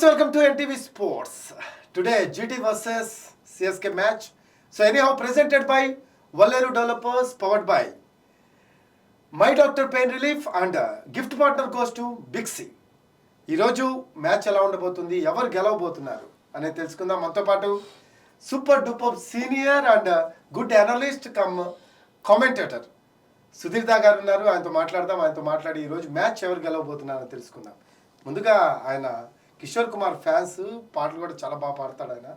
welcome to NTV Sports. Today, GT versus CSK match. So anyhow, presented by Valleru Developers, powered by My Doctor Pain Relief and gift partner goes to Big C. ఈరోజు match ఎలా ఉండబోతుంది, ఎవరు గెలవబోతున్నారు అనేది తెలుసుకుందాం. మనతో పాటు super duper senior and good analyst cum commentator Sudhir da గారు ఉన్నారు. ఆయనతో మాట్లాడదాం. ఆయనతో మాట్లాడి ఈరోజు మ్యాచ్ ఎవరు గెలవబోతున్నారో తెలుసుకుందాం. ముందుగా ఆయన కిషోర్ కుమార్ ఫ్యాన్స్, పాటలు కూడా చాలా బాగా పాడతాడు ఆయన.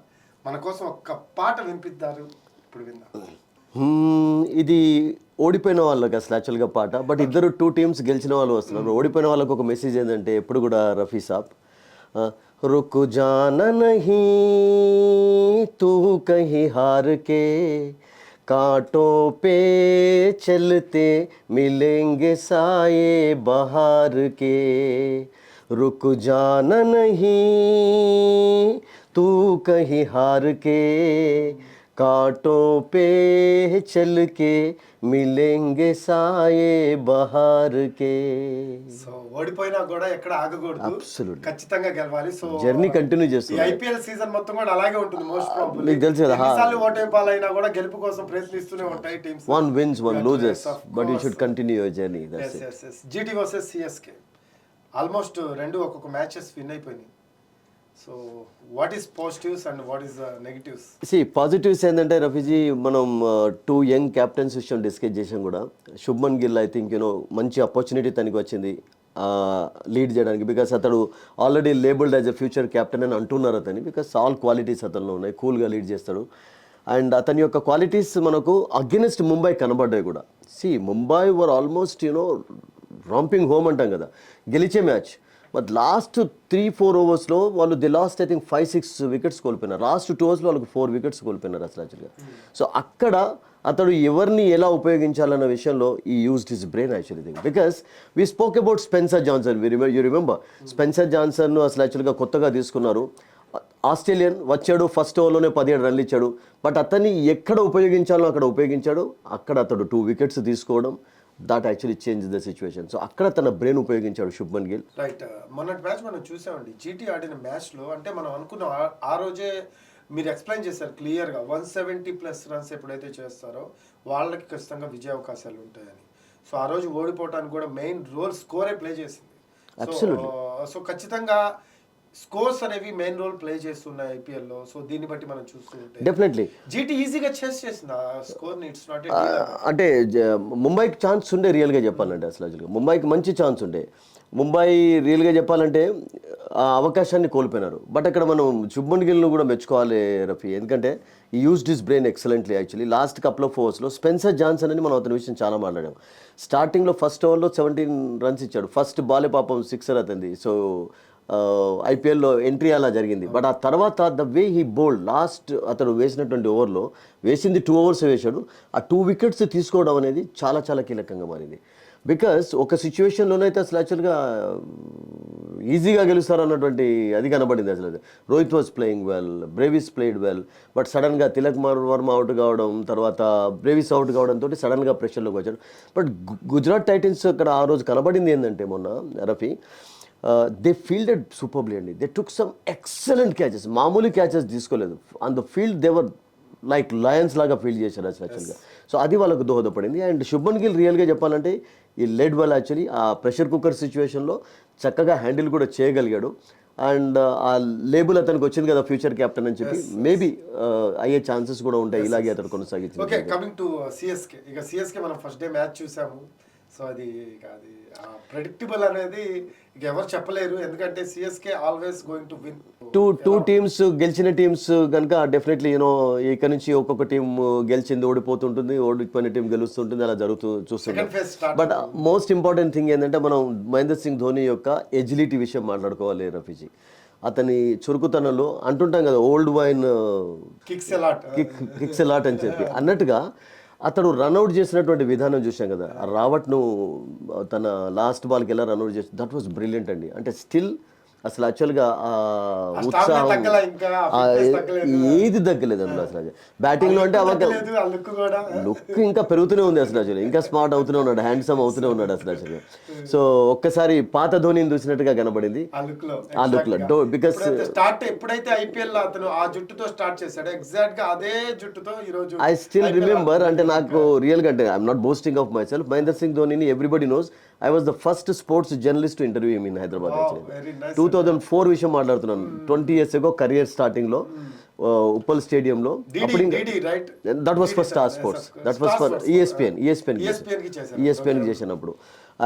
మన కోసం ఒక్క పాట వినిపిస్తారు, ఇప్పుడు విందాం. ఇది ఓడిపోయిన వాళ్ళకి అసలు యాక్చువల్గా పాట, బట్ ఇద్దరు టూ టీమ్స్ గెలిచిన వాళ్ళు వస్తున్నారు. ఓడిపోయిన వాళ్ళకి ఒక మెసేజ్ ఏంటంటే ఎప్పుడు కూడా రఫీ సాబ్ రుక్ జానా నహీ తూ కహీ హార్ కే कांटों पे चलते मिलेंगे साये बहार के रुक जाना नहीं तू कहीं हार के कांटों पे चल के मिलेंगे साये बहार के. సో ఓడిపోయినా కూడా ఎక్కడ ఆగకూడదు, Absolutely. ఖచ్చితంగా గెలవాలి. సో జర్నీ కంటిన్యూ చేస్తుంది. ఐపీఎల్ సీజన్ మొత్తం కూడా అలాగే ఉంటుంది మోస్ట్ ప్రాబబ్లీ. మీకు తెలుసు కదా, ఎన్నిసార్లు ఓటైపోవాలైనా కూడా గెలుపు కోసం ప్రయత్నిస్తూనే ఉంటాయి teams. One wins, one loses, but you should continue your journey. That's it. GT versus CSK almost రెండు ఒక్కొక్క మ్యాచెస్ విన్ అయిపోయినాయి. So what is positives and what is negatives? Positives ఏంటంటే రఫీజీ, మనం టూ యంగ్ క్యాప్టెన్స్ విషయం discuss చేసాం కూడా. Shubman Gill I think మంచి opportunity తనకి వచ్చింది లీడ్ చేయడానికి. బికాస్ అతడు already labelled as a future captain అని అంటున్నారు అతని. బికాస్ ఆల్ క్వాలిటీస్ అతనిలో ఉన్నాయి, కూల్గా లీడ్ చేస్తాడు. అండ్ అతని యొక్క క్వాలిటీస్ మనకు అగెనిస్ట్ ముంబై కనబడ్డాయి కూడా. Mumbai were almost romping home అంటాం కదా, గెలిచే మ్యాచ్. బట్ లాస్ట్ 3-4 ఓవర్స్లో వాళ్ళు లాస్ట్ ఐ థింక్ 5-6 వికెట్స్ కోల్పోయినారు. లాస్ట్ 2 ఓవర్స్లో వాళ్ళకి 4 వికెట్స్ కోల్పోయినారు అసలు యాక్చువల్గా. సో అక్కడ అతడు ఎవరిని ఎలా ఉపయోగించాలన్న విషయంలో ఈ used his brain actually thing. Because we spoke about Spencer Johnson. You remember Spencer Johnson అసలు యాక్చువల్గా కొత్తగా తీసుకున్నారు. ఆస్ట్రేలియన్ వచ్చాడు, ఫస్ట్ ఓవర్లోనే 17 రన్లు ఇచ్చాడు. బట్ అతన్ని ఎక్కడ ఉపయోగించాలో అక్కడ ఉపయోగించాడు. అక్కడ అతడు 2 వికెట్స్ తీసుకోవడం, that actually change the situation. So అక్కడ తన బ్రెయిన్ ఉపయోగించాడు శుభ్మన్ గిల్. రైట్. మొన్నటి మ్యాచ్ మనం చూసామండి, జీటీ ఆడిన మ్యాచ్లో. అంటే మనం అనుకున్నాం ఆ రోజే మీరు ఎక్స్ప్లెయిన్ చేశారు క్లియర్గా, 170+ రన్స్ ఎప్పుడైతే చేస్తారో వాళ్ళకి ఖచ్చితంగా విజయ అవకాశాలు ఉంటాయని. సో ఆ రోజు ఓడిపోవడానికి కూడా మెయిన్ రోల్ స్కోరే ప్లే చేసింది. సో ఖచ్చితంగా స్కోర్స్ అనేవి మెయిన్ రోల్ ప్లే చేస్తున్నాయి ఐపీఎల్లో. సో దీన్ని బట్టి మనం చూస్తుంటే డెఫినెట్లీ జీటీ ఈజీగా చేసింది ఆ స్కోర్ని. ఇట్స్ నాట్ అంటే ముంబైకి ఛాన్స్ ఉండే రియల్గా చెప్పాలంటే అసలు యాక్చువల్గా ముంబైకి మంచి ఛాన్స్ ఉండే. ముంబై రియల్గా చెప్పాలంటే ఆ అవకాశాన్ని కోల్పోయినారు. బట్ అక్కడ మనం శుభ్మన్ గిల్ను కూడా మెచ్చుకోవాలి రఫీ, ఎందుకంటే he used his brain excellently actually. Last couple of ఓవర్స్లో స్పెన్సర్ జాన్సన్ అని మనం అతని విషయం చాలా మాట్లాడాం. స్టార్టింగ్లో ఫస్ట్ ఓవర్లో 17 రన్స్ ఇచ్చాడు. ఫస్ట్ బాలే పాపం 6 అతనిది. సో ఐపీఎల్లో ఎంట్రీ అలా జరిగింది. బట్ ఆ తర్వాత the way he bowled last అతడు వేసినటువంటి ఓవర్లో వేసింది 2 ఓవర్స్ వేశాడు. ఆ 2 వికెట్స్ తీసుకోవడం అనేది చాలా చాలా కీలకంగా మారింది. బికాస్ ఒక సిచ్యువేషన్లోనైతే అసలు యాక్చువల్గా ఈజీగా గెలుస్తారు అన్నటువంటి అది కనబడింది అసలు. Rohit was playing well, Brevis played well. But సడన్గా తిలక్ వర్మ అవుట్ కావడం, తర్వాత బ్రేవిస్ అవుట్ కావడంతో సడన్గా ప్రెషర్లోకి వచ్చాడు. బట్ గుజరాత్ టైటన్స్ అక్కడ ఆ రోజు కనబడింది ఏంటంటే మొన్న రఫీ, దే ఫీల్డెడ్ సూపర్బ్లీ అండి. They took some excellent catches, మామూలు క్యాచెస్ తీసుకోలేదు. On the field they were like lions లాగా ఫీల్డ్ చేశారు అసలు యాక్చువల్గా. సో అది వాళ్ళకు దోహదపడింది. అండ్ శుభ్మన్ గిల్ రియల్గా చెప్పాలంటే ఈ లెడ్ వెల్ యాక్చువల్లీ. ఆ ప్రెషర్ కుక్కర్ సిచ్యువేషన్లో చక్కగా హ్యాండిల్ కూడా చేయగలిగాడు. అండ్ ఆ లేబుల్ అతనికి వచ్చింది కదా ఫ్యూచర్ క్యాప్టెన్ అని చెప్పి, మేబీ అయ్యే ఛాన్సెస్ కూడా ఉంటాయి ఇలాగే అతను కొనసాగించింది. Okay, coming to CSK. ఇక సిఎస్కే మనం ఫస్ట్ డే మ్యాచ్ చూసాము. సో అది ప్రెడిక్టబుల్ అనేది ఇక ఎవరు చెప్పలేరు, ఎందుకంటే CSK always going to win. Two teams గెలిచిన టీమ్స్ కనుక డెఫినెట్లీ ఇక్కడ నుంచి ఒక్కొక్క టీం గెలిచింది ఓడిపోతుంటుంది, ఓడిపోయిన టీం గెలుస్తుంటుంది, అలా జరుగుతూ చూస్తున్నాం. బట్ మోస్ట్ ఇంపార్టెంట్ థింగ్ ఏంటంటే మనం మహేంద్ర సింగ్ ధోని యొక్క ఎజిలిటీ విషయం మాట్లాడుకోవాలి రఫీజీ. అతని చురుకుతనంలో అంటుంటాం కదా, ఓల్డ్ వైన్ కిక్స్ ఎలాట్ అని చెప్పి అన్నట్టుగా అతడు రన్అట్ చేసినటువంటి విధానం చూసాం కదా. రావట్ను తన లాస్ట్ బాల్కి ఎలా రన్అట్ చేసి, దట్ వాస్ బ్రిలియంట్ అండి. అంటే స్టిల్ అసలు యాక్చువల్గా స్టామినా ఉత్సాహం తగ్గలా ఇంకా, ఆ, ఫిట్నెస్ తగ్గలేదు, ఏది తగ్గలేదు అందులో అసలు బ్యాటింగ్లో అంటే తగ్గలేదు, ఆ లుక్ కూడా. లుక్ ఇంకా పెరుగుతూనే ఉంది అసలు యాక్చువల్లీ, ఇంకా స్మార్ట్ అవుతూనే ఉన్నాడు, హ్యాండ్సమ్ అవుతూనే ఉన్నాడు అసలు యాక్చువల్గా. సో ఒక్కసారి పాత ధోనిని చూసినట్టుగా కనబడింది ఆ లుక్ లో, ఆ లుక్లో. బికాస్ ఎప్పుడైతే ఐపీఎల్ లో అతను ఆ జుట్టుతో స్టార్ట్ చేశాడు, ఎగ్జాక్ట్ గా అదే జుట్టుతో ఈ రోజు ఐ స్టిల్ రిమెంబర్, అంటే నాకు రియల్గా అంటే I'm not boasting of myself, Mahender Singh ధోనిని everybody knows. I was the first sports journalist to interview him in Hyderabad. Very nice. 2004 విషయం మాట్లాడుతున్నాను, 20 years ago కెరియర్ స్టార్టింగ్లో ఉప్పల్ స్టేడియంలో. అప్పుడు right, that was for star sports, that was for ESPN కి చేసినప్పుడు.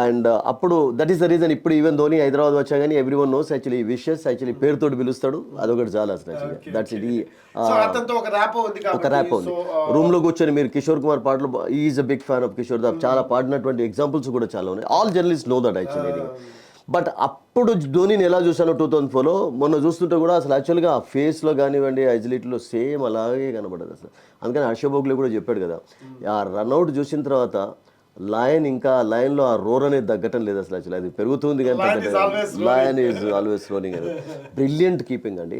And అప్పుడు that is the reason. ఇప్పుడు even Dhoni Hyderabad వచ్చా కానీ every one knows actually wishes, actually పేరుతోటి పిలుస్తాడు, అదొకటి చాలా అసలు యాక్చువల్లీ. That's it. అతనితో ఒక ర్యాప్ ఉంది ఒక ర్యాప్ ఉంది. రూమ్ లో కూర్చొని మీరు కిషోర్ కుమార్ పాటలు, is a big fan of Kishore da, చాలా పాడినటువంటి ఎగ్జాంపుల్స్ కూడా చాలా ఉన్నాయి. All journalist know that actually. But అప్పుడు ధోనిని ఎలా చూసాను 2004లో, మొన్న చూస్తుంటే కూడా అసలు యాక్చువల్గా ఆ ఫేస్లో కానివ్వండి, ఐజిలిటీలో సేమ్ అలాగే కనబడదు అసలు. అందుకని హర్ష భోగ్లే కూడా చెప్పాడు కదా, ఆ రన్అట్ చూసిన తర్వాత లయన్ ఇంకా లయన్లో ఆ రోర్ అనేది తగ్గటం లేదు అసలు యాక్చువల్లీ, అది పెరుగుతుంది కానీ లయన్ ఈజ్ ఆల్వేస్ రోలింగ్ అని. బ్రిలియంట్ కీపింగ్ అండి.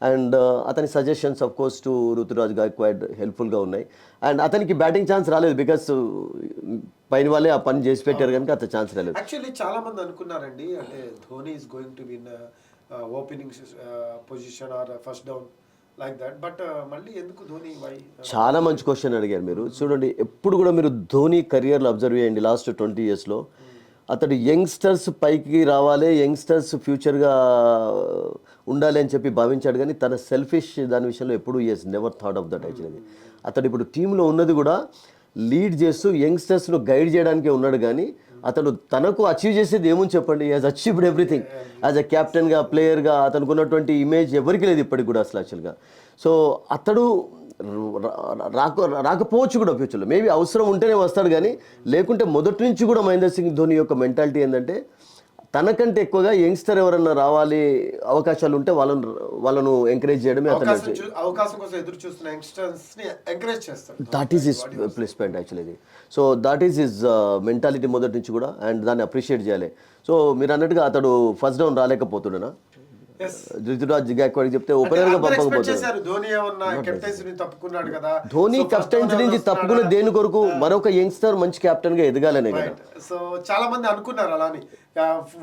అండ్ అతని suggestions of course to Ruturaj Gaikwad హెల్ప్ఫుల్గా ఉన్నాయి. అండ్ అతనికి బ్యాటింగ్ ఛాన్స్ రాలేదు బికాస్ పైన వాళ్ళే ఆ పని చేసి పెట్టారు కనుక అతని ఛాన్స్ రాలేదు. యాక్చువల్లీ చాలా మంది అనుకున్నారండి, అంటే Dhoni is going to win opening position or first down like that, but మళ్ళీ ఎందుకు ధోని వై? చాలా మంచి క్వశ్చన్ అడిగారు మీరు. చూడండి, ఎప్పుడు కూడా మీరు ధోని కెరియర్లో అబ్జర్వ్ చేయండి, లాస్ట్ 20 yearsలో అతడు యంగ్స్టర్స్ పైకి రావాలి, యంగ్స్టర్స్ ఫ్యూచర్గా ఉండాలి అని చెప్పి భావించాడు, కానీ తన సెల్ఫిష్ దాని విషయంలో ఎప్పుడు is never thought of that actually. అతడు ఇప్పుడు టీంలో ఉన్నది కూడా లీడ్ చేస్తూ యంగ్స్టర్స్ను గైడ్ చేయడానికే ఉన్నాడు, కానీ అతడు తనకు అచీవ్ చేసేది ఏముంది చెప్పండి. Has achieved everything as a క్యాప్టెన్గా, ప్లేయర్గా అతనికి ఉన్నటువంటి ఇమేజ్ ఎవరికి లేదు ఇప్పటికి కూడా అసలు యాక్చువల్గా. సో అతడు రాకపోవచ్చు కూడా ఫ్యూచర్లో, మేబీ అవసరం ఉంటేనే వస్తాడు, కానీ లేకుంటే మొదటి నుంచి కూడా మహేందర్ సింగ్ ధోని యొక్క మెంటాలిటీ ఏంటంటే తనకంటే ఎక్కువగా యంగ్స్టర్ ఎవరన్నా రావాలి, అవకాశాలు ఉంటే వాళ్ళను ఎంకరేజ్ చేయడమే అతను. అవకాశం కోసం ఎదురు చూస్తున్న యంగ్స్టర్స్ ని ఎంకరేజ్ చేస్తాడు. That is his plus point actually. So that is his mentality మొదటి నుంచి కూడా, అండ్ దాన్ని అప్రిషియేట్ చేయాలి. సో మీరు అన్నట్టుగా అతడు ఫస్ట్ డౌన్ రాలేకపోతున్నాడా, రుతురాజ్ గాయక్వాడ్ చెప్తే ఓపెనర్ గా పంపకపోతాడు. ధోని కెప్టెన్సీ నుంచి తప్పుకున్న దేని కొరకు, మరొక యంగ్స్టర్ మంచి కెప్టెన్ గా ఎదగాలనే కదా. సో చాలా మంది అనుకున్నారు అలాని,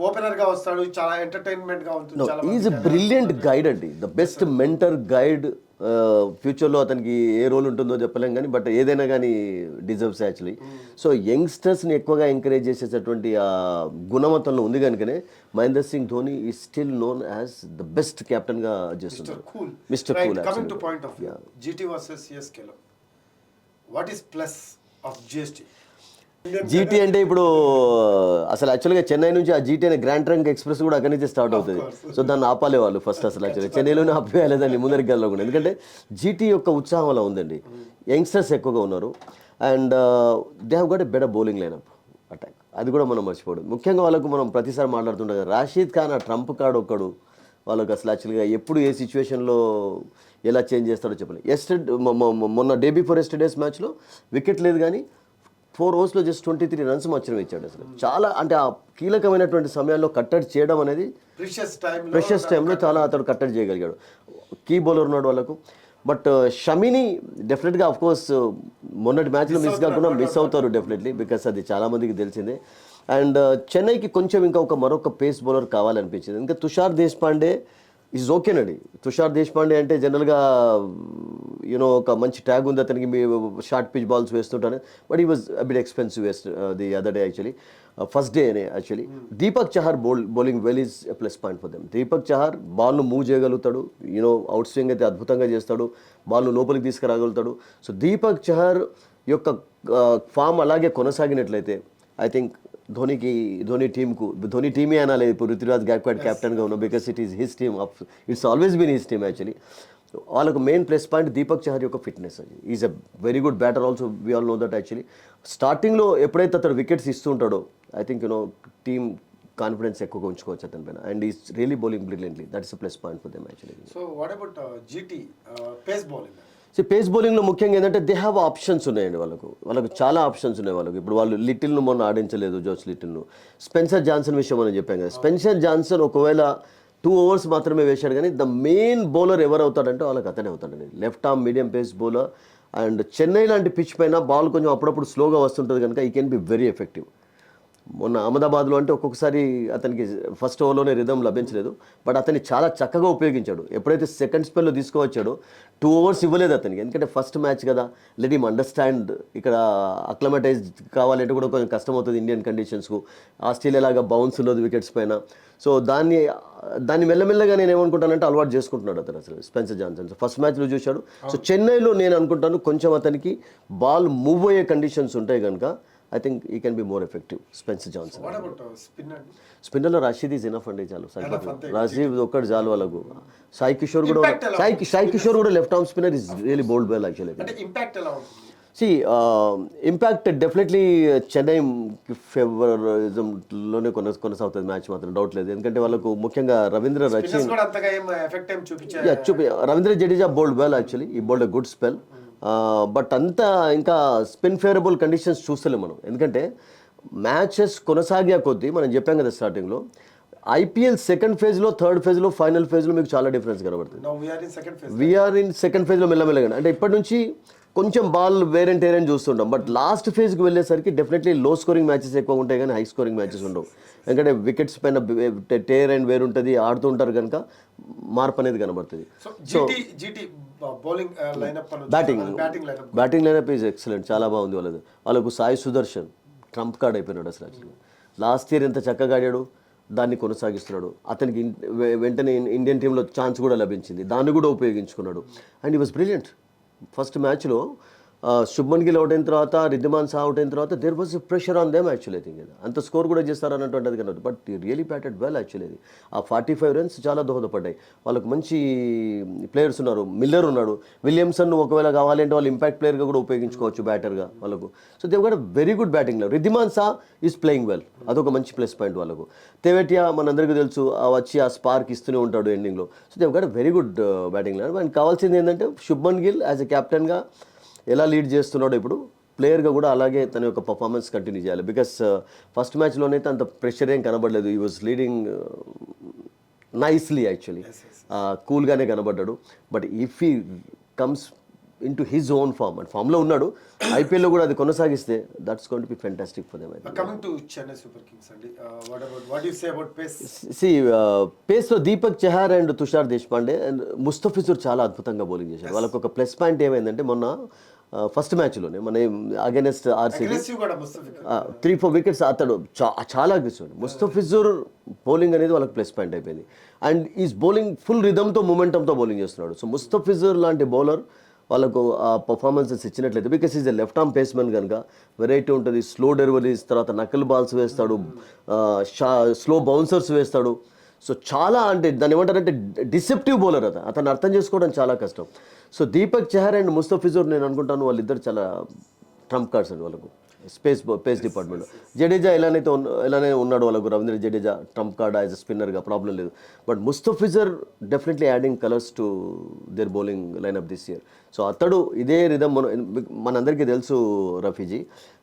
ఓపెనర్ గా వస్తాడు, చాలా ఎంటర్టైన్మెంట్ గా ఉంటుంది. ఈజ్ ఎ బ్రిలియంట్ గైడ్ అండి, ద బెస్ట్ మెంటర్ గైడ్. ఫ్యూచర్లో అతనికి ఏ రోల్ ఉంటుందో చెప్పలేం కానీ, బట్ ఏదైనా కానీ డిజర్వ్స్ యాక్చువల్లీ. సో యంగ్స్టర్స్ని ఎక్కువగా ఎంకరేజ్ చేసేటటువంటి ఆ గుణమతంలో ఉంది కనుకనే Mahender Singh Dhoni he still known as the best కెప్టెన్గా చేస్తున్నారు. Mister cool. Coming to point of view, GT versus CSK లో what is plus of GST? GT అంటే ఇప్పుడు అసలు యాక్చువల్గా చెన్నై నుంచి ఆ జీటీ అనే గ్రాండ్ ట్రంక్ ఎక్స్ప్రెస్ కూడా అక్కడి నుంచి స్టార్ట్ అవుతుంది. సో దాన్ని ఆపాలే వాళ్ళు ఫస్ట్ అసలు యాక్చువల్గా చెన్నైలోనే ఆపేయాలి దాన్ని ముందరికి వెళ్ళకుండా, ఎందుకంటే జీటీ యొక్క ఉత్సాహం అలా ఉందండి. యంగ్స్టర్స్ ఎక్కువగా ఉన్నారు, and they have got a better bowling lineup attack. అది కూడా మనం మర్చిపోవడం. ముఖ్యంగా వాళ్ళకు మనం ప్రతిసారి మాట్లాడుతుంటాం, రాషీద్ ఖాన్ ఆ ట్రంప్ కార్డ్ ఒక్కడు వాళ్ళకి అసలు యాక్చువల్గా ఎప్పుడు ఏ సిచ్యువేషన్లో ఎలా చేంజ్ చేస్తాడో చెప్పలేదు. మొన్న డే బిఫోర్ ఎస్టర్డేస్ మ్యాచ్లో వికెట్ లేదు, కానీ 4 overs జస్ట్ 23 runs మాత్రమే ఇచ్చాడు. అసలు చాలా, అంటే ఆ కీలకమైనటువంటి సమయాల్లో కట్టడి చేయడం అనేది ప్రెషస్ టైంలో చాలా అతడు కట్టడి చేయగలిగాడు. కీ బౌలర్ ఉన్నాడు వాళ్ళకు. బట్ షమిని డెఫినెట్గా ఆఫ్ కోర్స్ మొన్నటి మ్యాచ్లో మిస్ కాకుండా మిస్ అవుతారు డెఫినెట్లీ, బికాస్ అది చాలామందికి తెలిసిందే. అండ్ చెన్నైకి కొంచెం ఇంకా మరొక పేస్ బౌలర్ కావాలనిపించింది. ఇంకా తుషార్ దేశ్పాండే ఈజ్ ఓకేనండి. తుషార్ దేశ్పాండే అంటే జనరల్గా యూనో ఒక మంచి ట్యాగ్ ఉంది అతనికి, మీ షార్ట్ పిచ్ బాల్స్ వేస్తుంటాను, but he was a bit expensive the other day actually, first day అనే actually. Deepak Chahar bowling well is a plus point for them. Deepak Chahar బాల్ను మూవ్ చేయగలుగుతాడు, యూనో అవుట్ స్వింగ్ అయితే అద్భుతంగా చేస్తాడు, బాల్ను లోపలికి తీసుకురాగలుగుతాడు. సో దీపక్ చహర్ యొక్క ఫామ్ అలాగే కొనసాగినట్లయితే ఐ థింక్ ధోని టీమే అనాలి ఇప్పుడు రుతురాజ్ గాయక్వాడ్ కెప్టెన్గా ఉన్నాం, because it is his team, it's always been his team actually. వాళ్ళకు main plus point Deepak Chahar యొక్క ఫిట్నెస్. అది is a very good batter also, we all know that actually. స్టార్టింగ్లో ఎప్పుడైతే అతను వికెట్స్ ఇస్తుంటాడో I think you know team confidence ఎక్కువగా ఉంచుకోవచ్చు అతని పైన, and is really bowling brilliantly. That is a plus point for them actually. So what about GT pace bowling? So pace బౌలింగ్లో ముఖ్యంగా ఏంటంటే దే హ్యావ్ ఆప్షన్స్ ఉన్నాయండి వాళ్ళకు చాలా ఆప్షన్స్ ఉన్నాయి వాళ్ళకు. ఇప్పుడు వాళ్ళు లిటిల్ను మొన్న ఆడించలేదు, జోస్ లిటిల్ను. స్పెన్సర్ జాన్సన్ విషయం మనం చెప్పాం కదా, స్పెన్సర్ జాన్సన్ ఒకవేళ 2 ఓవర్స్ మాత్రమే వేశాడు, కానీ ద మెయిన్ బౌలర్ ఎవరు అవుతాడంటే వాళ్ళకి అతనే అవుతాడండి. Left arm medium pace bowler. And Chennai లాంటి పిచ్ పైన బాల్ కొంచెం అప్పుడప్పుడు స్లోగా వస్తుంటుంది కనుక ఈ కెన్ బి వెరీ ఎఫెక్టివ్. మొన్న అహ్మదాబాద్లో అంటే ఒక్కొక్కసారి అతనికి ఫస్ట్ ఓవర్లోనే రిధం లభించలేదు, బట్ అతన్ని చాలా చక్కగా ఉపయోగించాడు. ఎప్పుడైతే సెకండ్ స్పెల్లో తీసుకువచ్చాడో 2 ఓవర్స్ ఇవ్వలేదు అతనికి, ఎందుకంటే ఫస్ట్ మ్యాచ్ కదా, లెట్ హిమ్ అండర్స్టాండ్. ఇక్కడ అక్లమటైజ్ కావాలంటే కూడా కొంచెం కష్టమవుతుంది ఇండియన్ కండిషన్స్కు. ఆస్ట్రేలియా లాగా బౌన్స్ ఉండదు వికెట్స్ పైన. సో దాన్ని మెల్లమెల్లగా నేను ఏమనుకుంటానంటే అలవాటు చేసుకుంటున్నాడు అతను అసలు స్పెన్సర్ జాన్సన్. ఫస్ట్ మ్యాచ్లో చూశాడు. సో చెన్నైలో నేను అనుకుంటాను కొంచెం అతనికి బాల్ మూవ్ అయ్యే కండిషన్స్ ఉంటాయి కనుక I think he can be more effective Spencer Johnson. స్పిన్నర్లో రషీద్ ఈజ్ ఎనఫ్ అండి, చాలు. రషీద్ ఒక్కటి చాలు వాళ్ళకు. సాయి కిషోర్ కూడా left arm spinner is really bowled well actually. Impact definitely Chennai ఫేవరిజంలోనే కొనసాగుతుంది మ్యాచ్, మాత్రం డౌట్ లేదు. ఎందుకంటే వాళ్ళకు ముఖ్యంగా Ravindra Jadeja bowled well actually, he bowled a good spell. But అంతా ఇంకా స్పిన్ ఫేవరబుల్ కండిషన్స్ చూస్తలేం మనం, ఎందుకంటే మ్యాచెస్ కొనసాగే కొద్దీ మనం చెప్పాం కదా స్టార్టింగ్లో, ఐపీఎల్ సెకండ్ ఫేజ్లో, థర్డ్ ఫేజ్లో, ఫైనల్ ఫేజ్లో మీకు చాలా డిఫరెన్స్ కనబడుతుంది. వీఆర్ ఇన్ సెకండ్ ఫేజ్లో మెల్లమెల్లగా, అంటే ఇప్పటి నుంచి కొంచెం బాల్ వేరెంట్ ఏరెంట్ చూస్తుంటాం, బట్ లాస్ట్ ఫేజ్కి వెళ్ళేసరికి డెఫినెట్లీ లో స్కోరింగ్ మ్యాచెస్ ఎక్కువ ఉంటాయి కానీ హై స్కోరింగ్ మ్యాచెస్ ఉండవు. ఎందుకంటే వికెట్స్ పైన టేర్ అండ్ వేరు ఉంటుంది, ఆడుతూ ఉంటారు కనుక మార్పు అనేది కనబడుతుంది. So batting lineup is excellent, చాలా బాగుంది వాళ్ళది. వాళ్ళకు సాయి సుదర్శన్ ట్రంప్ కార్డ్ అయిపోయినాడు అసలు. లాస్ట్ ఇయర్ ఎంత చక్కగా ఆడాడు, దాన్ని కొనసాగిస్తున్నాడు. అతనికి వెంటనే ఇండియన్ టీంలో ఛాన్స్ కూడా లభించింది, దాన్ని కూడా ఉపయోగించుకున్నాడు. అండ్ ఈ వాజ్ బ్రిలియంట్. ఫస్ట్ మ్యాచ్లో శుభ్మన్ గిల్ అవుట్ అయిన తర్వాత, రిద్దిమాన్ సహా అవుట్ అయిన తర్వాత there was pressure on them actually. I think అంత స్కోర్ కూడా చేస్తారన్నటువంటిది కన్నా, but really batted well actually. ఆ 45 రన్స్ చాలా దోహదపడ్డాయి. వాళ్ళకు మంచి ప్లేయర్స్ ఉన్నారు, మిల్లర్ ఉన్నాడు, విలియమ్సన్ ఒకవేళ కావాలంటే వాళ్ళు ఇంపాక్ట్ ప్లేయర్గా కూడా ఉపయోగించుకోవచ్చు బ్యాటర్గా వాళ్ళకు. So they've got very good batting level. Wriddhiman Saha is playing well, అదొక మంచి ప్లస్ పాయింట్ వాళ్ళకు. తెవేటియా మనందరికీ తెలుసు, వచ్చి ఆ స్పార్క్ ఇస్తూనే ఉంటాడు ఎండింగ్లో. So they've got very good batting level. And కావాల్సింది ఏంటంటే శుభ్మన్ గిల్ యాజ్ ఎ కెప్టెన్గా ఎలా లీడ్ చేస్తున్నాడో ఇప్పుడు ప్లేయర్గా కూడా అలాగే తన యొక్క పర్ఫార్మెన్స్ కంటిన్యూ చేయాలి. బికాస్ ఫస్ట్ మ్యాచ్లోనైతే అంత ప్రెషర్ ఏం కనబడలేదు. He was leading nicely actually, కూల్గానే కనబడ్డాడు. But if he comes in to his own form, and ఫామ్లో ఉన్నాడు, ఐపీఎల్లో కూడా అది కొనసాగిస్తే that's going to be fantastic for them. Coming to Chennai super kings అండి, what you say about pace? పేస్లో దీపక్ చహార్ అండ్ తుషార్ దేశపాండే అండ్ ముస్తఫిజుర్ చాలా అద్భుతంగా బౌలింగ్ చేశారు. వాళ్ళకు ఒక ప్లస్ పాయింట్ ఏమైందంటే మొన్న ఫస్ట్ మ్యాచ్లోనే మన అగైనెస్ట్ ఆర్సీబీ 3-4 వికెట్స్ అతడు చాలా అగ్రెసివ్. ముస్తఫిజుర్ బౌలింగ్ అనేది వాళ్ళకి ప్లస్ పాయింట్ అయిపోయింది. అండ్ ఈజ్ బౌలింగ్ ఫుల్ రిథమ్తో మూమెంటంతో బౌలింగ్ చేస్తున్నాడు. సో ముస్తఫిజుర్ లాంటి బౌలర్ వాళ్ళకు ఆ పర్ఫార్మెన్సెస్ ఇచ్చినట్లయితే, because he's a left arm paceman కనుక వెరైటీ ఉంటుంది. స్లో డెలివరీస్, తర్వాత నకల్ బాల్స్ వేస్తాడు, స్లో బౌన్సర్స్ వేస్తాడు. సో చాలా అంటే దాన్ని ఏమంటారంటే డిసెప్టివ్ బౌలర్ అతను అర్థం చేసుకోవడం చాలా కష్టం. సో దీపక్ చహర్ అండ్ ముస్తఫిజుర్ నేను అనుకుంటాను వాళ్ళిద్దరు చాలా ట్రంప్ కార్డ్స్ అండి వాళ్ళకు పేస్ డిపార్ట్మెంట్లో. జడేజా ఎలానే ఉన్నాడు వాళ్ళకు, Ravindra Jadeja trump card as a స్పిన్నర్గా ప్రాబ్లం లేదు. But Mustafizur definitely adding colours to their bowling lineup this year. So అతడు ఇదే రిధమ్ మనందరికీ తెలుసు రఫీజీ,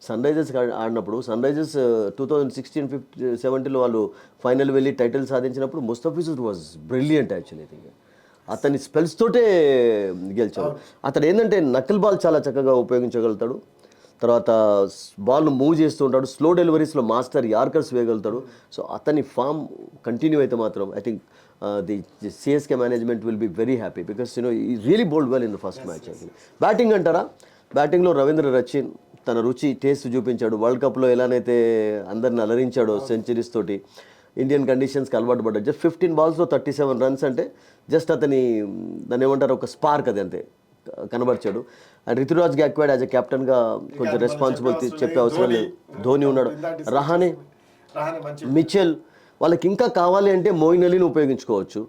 సన్ రైజర్స్ ఆడినప్పుడు, సన్ రైజర్స్ 2016-17లో వాళ్ళు ఫైనల్ వెళ్ళి టైటిల్ సాధించినప్పుడు Mustafizur was brilliant actually. I think అతని స్పెల్స్ తోటే గెలిచాడు. అతడు ఏంటంటే నకిల్ బాల్ చాలా చక్కగా ఉపయోగించగలుగుతాడు, తర్వాత బాల్ను మూవ్ చేస్తూ ఉంటాడు, స్లో డెలివరీస్లో మాస్టర్ యార్కర్స్ వేయగలుగుతాడు. సో అతని ఫామ్ కంటిన్యూ అయితే మాత్రం I think the CSK management will be very happy, because he really bowled well in the first match. Batting అంటారా, బ్యాటింగ్లో రవీంద్ర రచిన్ తన రుచి టేస్ట్ చూపించాడు. వరల్డ్ కప్లో ఎలానైతే అందరిని అలరించాడో సెంచరీస్ తోటి, ఇండియన్ కండిషన్స్కి అలవాటు పడ్డాడు. జస్ట్ 15 balls 37 runs అంటే జస్ట్ అతని దాన్ని ఏమంటారు ఒక స్పార్క్ అది అంతే కనబరిచాడు. అండ్ రితురాజ్ గాక్వాడ్ యాజ్ ఎ కెప్టెన్గా కొంచెం రెస్పాన్సిబిలిటీ చెప్పే అవసరం లేదు. ధోని ఉన్నాడు, రహానే, మిచెల్, వాళ్ళకి ఇంకా కావాలి అంటే మోయిన్ అలీని ఉపయోగించుకోవచ్చు.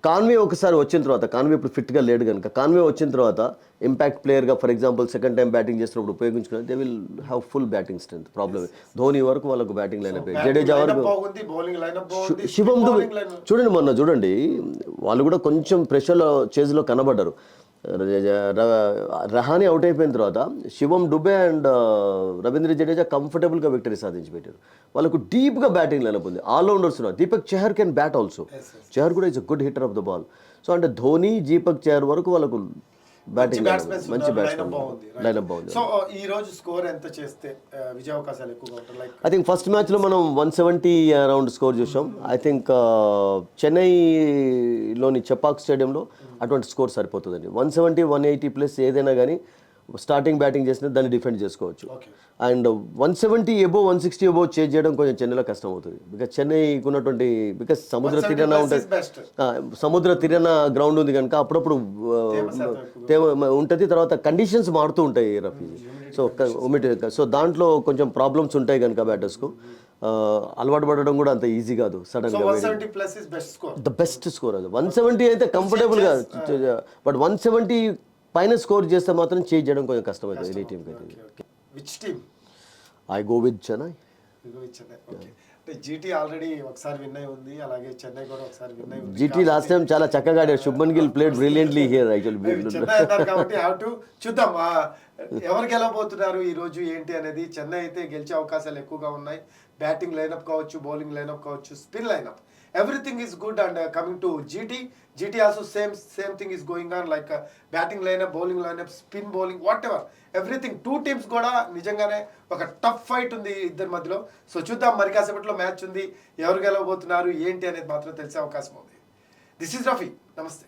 కాన్వే ఒకసారి వచ్చిన తర్వాత, కాన్వే ఇప్పుడు ఫిట్గా లేడు కనుక కాన్వే వచ్చిన తర్వాత ఇంపాక్ట్ ప్లేయర్గా for example second time batting చేసినప్పుడు ఉపయోగించుకుని they will have full batting strength. Problem Dhoni వరకు వాళ్ళకు బ్యాటింగ్ లైనప్, జడేజా వరకు, శివం దుబే చూడండి మొన్న చూడండి వాళ్ళు కూడా కొంచెం ప్రెషర్లో చేజ్లో కనబడ్డారు. రహానే అవుట్ అయిపోయిన తర్వాత శివం డుబే అండ్ రవీంద్ర జడేజా కంఫర్టబుల్గా విక్టరీ సాధించి పెట్టారు. వాళ్ళకు డీప్గా బ్యాటింగ్ లైనప్ ఉంది, ఆల్రౌండర్స్ ఉన్నారు. Deepak Chahar can bat also. Chahar కూడా is a good hitter of the ball. So అంటే ధోని, దీపక్ చహర్ వరకు వాళ్ళకు బ్యాటింగ్ మంచి బ్యాట్స్మెన్ లైనప్ బాగుంది. సో ఈ రోజు స్కోర్ ఎంత చేస్తే విజయ అవకాశాలు ఎక్కువగా ఉంటాయి? లైక్ ఐ థింక్ ఫస్ట్ మ్యాచ్లో మనం 170 అరౌండ్ స్కోర్ చూసాం. ఐ థింక్ చెన్నైలోని చెపాక్ స్టేడియంలో అటువంటి స్కోర్ సరిపోతుందండి. 170, 180 ప్లస్ ఏదైనా కానీ స్టార్టింగ్ బ్యాటింగ్ చేసినా దాన్ని డిఫెండ్ చేసుకోవచ్చు. అండ్ 170 ఎబో 160 ఎబో చేజ్ చేయడం కొంచెం చెన్నైలో కష్టం అవుతుంది. బికాజ్ చెన్నైకి ఉన్నటువంటి సముద్ర తీరాన ఉంటుంది, సముద్ర తీరాన గ్రౌండ్ ఉంది కనుక అప్పుడప్పుడు తేమ ఉంటుంది. తర్వాత కండిషన్స్ మారుతూ ఉంటాయి రఫీ. సో దాంట్లో కొంచెం ప్రాబ్లమ్స్ ఉంటాయి కనుక బ్యాటర్స్కు అలవాటు పడడం కూడా అంత ఈజీ కాదు సడన్గా. ద బెస్ట్ స్కోర్ అది 170 అయితే కంఫర్టబుల్గా. బట్ 170 పైన స్కోర్ చేస్తే మాత్రం చేంజ్ చేయడం కొంచెం కష్టమవుతుంది ఎనీ టీమ్కి అయితే. Which team? I go with Chennai. GT already ఒకసారి విన్ అయి ఉంది, అలాగే చెన్నై కూడా ఒకసారి విన్ అయి ఉంది. జీటీ లాస్ట్ టైం చాలా చక్కగా ఆడారు. Shubman Gill played brilliantly here actually. Chennai అన్నారు కాబట్టి హావ్ టు చూద్దాం ఎవరు గెలవబోతున్నారు ఈ రోజు ఏంటి అనేది. చెన్నై అయితే గెలిచే అవకాశాలు ఎక్కువగా ఉన్నాయి. బ్యాటింగ్ లైనప్ కావచ్చు, బౌలింగ్ లైనప్ కావచ్చు, spin lineup, everything is good. And coming to GT also same thing is going on, like batting lineup, bowling lineup, spin bowling, whatever, everything. Two teams కూడా నిజంగానే ఒక టఫ్ ఫైట్ ఉంది ఇద్దరి మధ్యలో. So చూద్దాం, మరి కాసేపట్లో మ్యాచ్ ఉంది, ఎవరు గెలవబోతున్నారు ఏంటి అనేది మాత్రం తెలిసే అవకాశం ఉంది. దిస్ ఇస్ రఫీ, నమస్తే.